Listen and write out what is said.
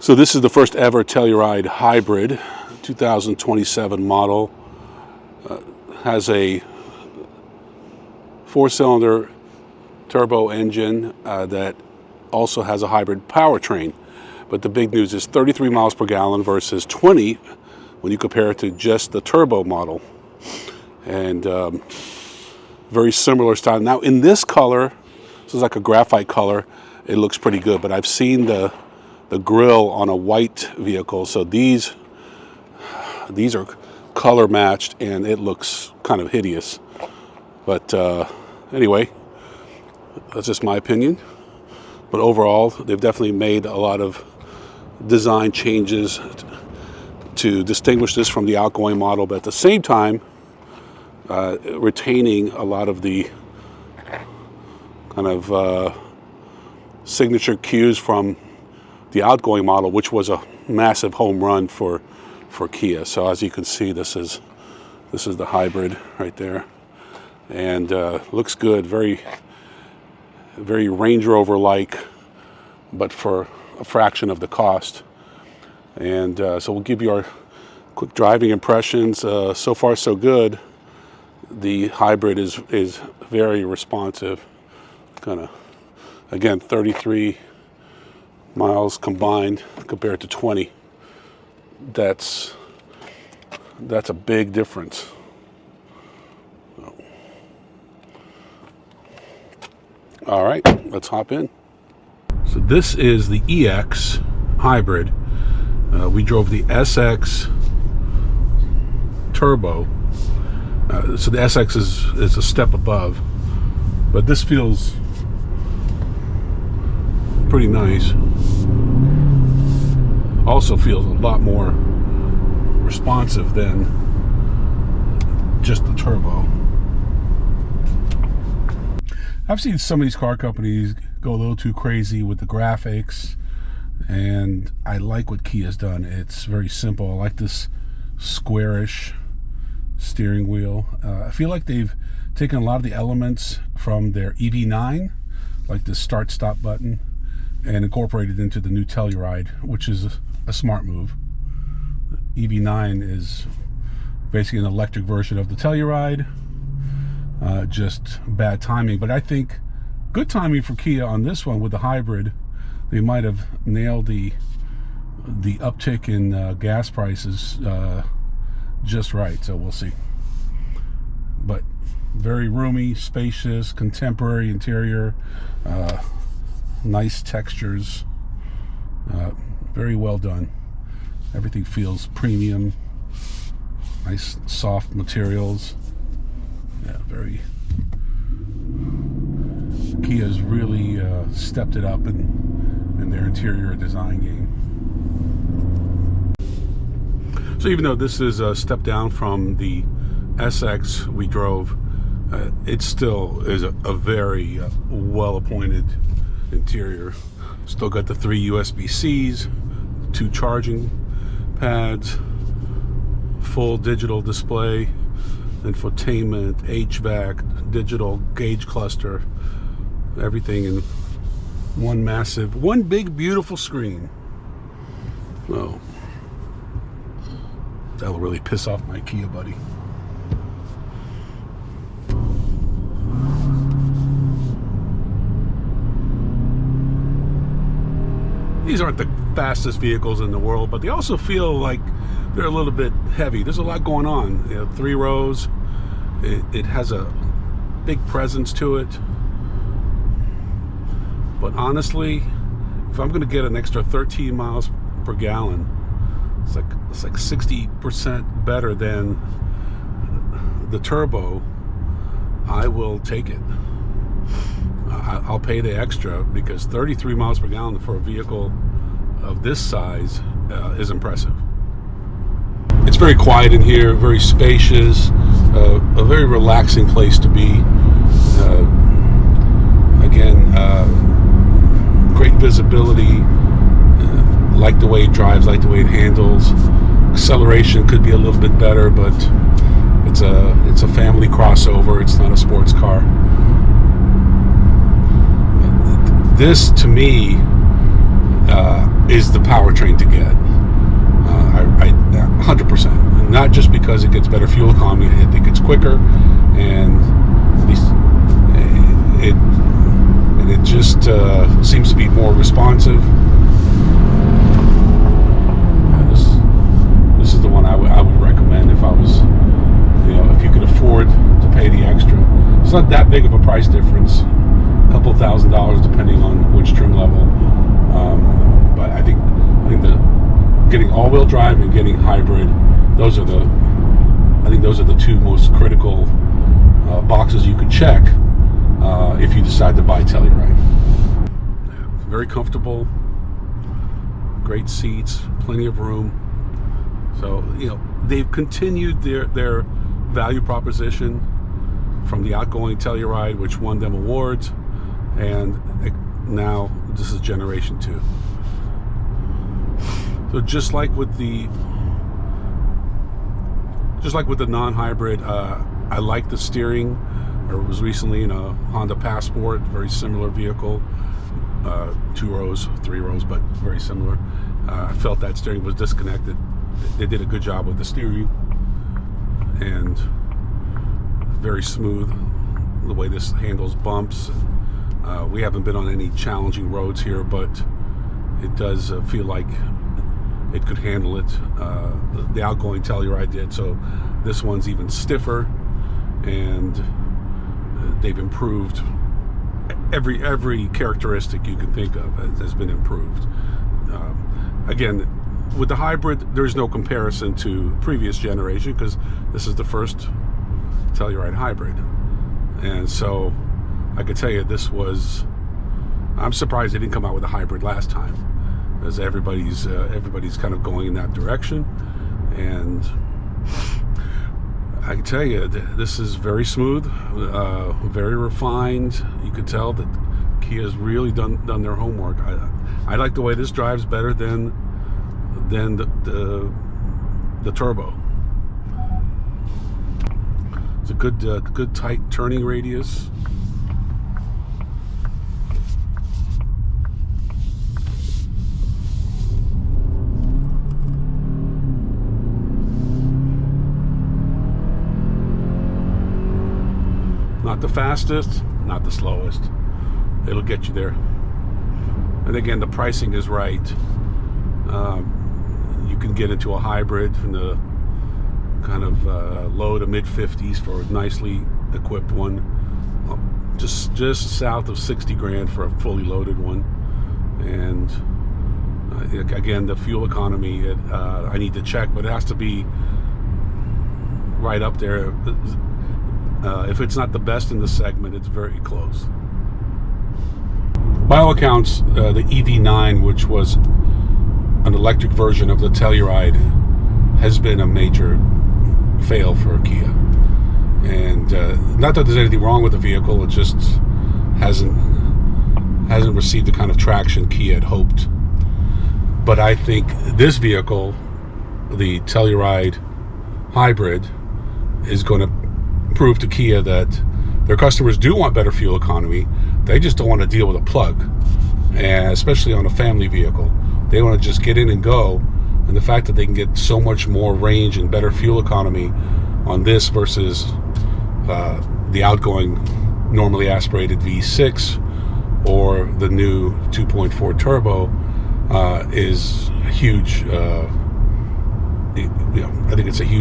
So this is the first ever Telluride hybrid, 2027 model. Has a 4-cylinder turbo engine that also has a hybrid powertrain. But the big news is 33 miles per gallon versus 20 when you compare it to just the turbo model. And very similar style. Now in this color, this is like a graphite color, it looks pretty good, but I've seen the grille on a white vehicle, so these are color matched and it looks kind of hideous. But anyway, that's just my opinion. But overall, they've definitely made a lot of design changes to distinguish this from the outgoing model, but at the same time retaining a lot of the kind of signature cues from the outgoing model, which was a massive home run for Kia. So as you can see, this is the hybrid right there, and looks good. Very Range Rover like, but for a fraction of the cost. And so we'll give you our quick driving impressions. So far so good. The hybrid is very responsive. Kind of, again, 33 miles combined compared to 20. That's a big difference. All right, let's hop in. So this is the EX hybrid. We drove the SX turbo. So the SX is a step above, but this feels pretty nice. Also feels a lot more responsive than just the turbo. I've seen some of these car companies go a little too crazy with the graphics, and I like what Kia's done. It's very simple. I like this squarish steering wheel. I feel like they've taken a lot of the elements from their EV9, like the start-stop button, and incorporated into the new Telluride, which is a smart move. EV9 is basically an electric version of the Telluride. Just bad timing, but I think good timing for Kia on this one with the hybrid. They might have nailed the uptick in gas prices just right, so we'll see. But very roomy, spacious, contemporary interior, nice textures, very well done. Everything feels premium, nice soft materials. Yeah, very. Kia's really stepped it up in their interior design game. So even though this is a step down from the SX we drove, it still is a very well-appointed interior. Still got the 3 USB-Cs, 2 charging pads, full digital display, infotainment, HVAC, digital gauge cluster, everything in one big beautiful screen. Well, that'll really piss off my Kia buddy. These aren't the fastest vehicles in the world, but they also feel like they're a little bit heavy. There's a lot going on. 3 rows. It has a big presence to it. But honestly, if I'm going to get an extra 13 miles per gallon, it's like 60% better than the turbo, I will take it. I'll pay the extra, because 33 miles per gallon for a vehicle of this size is impressive. It's very quiet in here, very spacious, a very relaxing place to be. Again, great visibility, like the way it drives, like the way it handles. Acceleration could be a little bit better, but it's a family crossover. It's not a sports car. This, to me, is is the powertrain to get. 100%. Not just because it gets better fuel economy. I think it's quicker, and it just seems to be more responsive. This is the one I would recommend if I was, if you could afford to pay the extra. It's not that big of a price difference, a couple $1,000 depending on which trim level. But I think the getting all-wheel drive and getting hybrid, those are the two most critical boxes you can check if you decide to buy Telluride. Very comfortable, great seats, plenty of room. So they've continued their value proposition from the outgoing Telluride, which won them awards, and now this is generation 2. So just like with the non-hybrid, I like the steering. I was recently in a Honda Passport, very similar vehicle, 2 rows, 3 rows, but very similar. I felt that steering was disconnected. They did a good job with the steering, and very smooth the way this handles bumps. We haven't been on any challenging roads here, but it does feel like it could handle it. The outgoing Telluride did, so this one's even stiffer, and they've improved. Every characteristic you can think of has been improved. Again, with the hybrid, there's no comparison to previous generation because this is the first Telluride hybrid, and so I could tell you I'm surprised they didn't come out with a hybrid last time, as everybody's kind of going in that direction. And I can tell you this is very smooth, very refined. You could tell that Kia's really done their homework. I like the way this drives better than the turbo. It's a good tight turning radius. Not the fastest, not the slowest. It'll get you there. And again, the pricing is right. You can get into a hybrid from the kind of low to mid 50s for a nicely equipped one. Just south of 60 grand for a fully loaded one. And again, the fuel economy, I need to check, but it has to be right up there. If it's not the best in the segment, it's very close. By all accounts, the EV9, which was an electric version of the Telluride, has been a major fail for Kia. And not that there's anything wrong with the vehicle, it just hasn't received the kind of traction Kia had hoped. But I think this vehicle, the Telluride hybrid, is going to prove to Kia that their customers do want better fuel economy. They just don't want to deal with a plug, and especially on a family vehicle. They want to just get in and go, and the fact that they can get so much more range and better fuel economy on this versus the outgoing normally aspirated V6 or the new 2.4 turbo is huge. I think it's a huge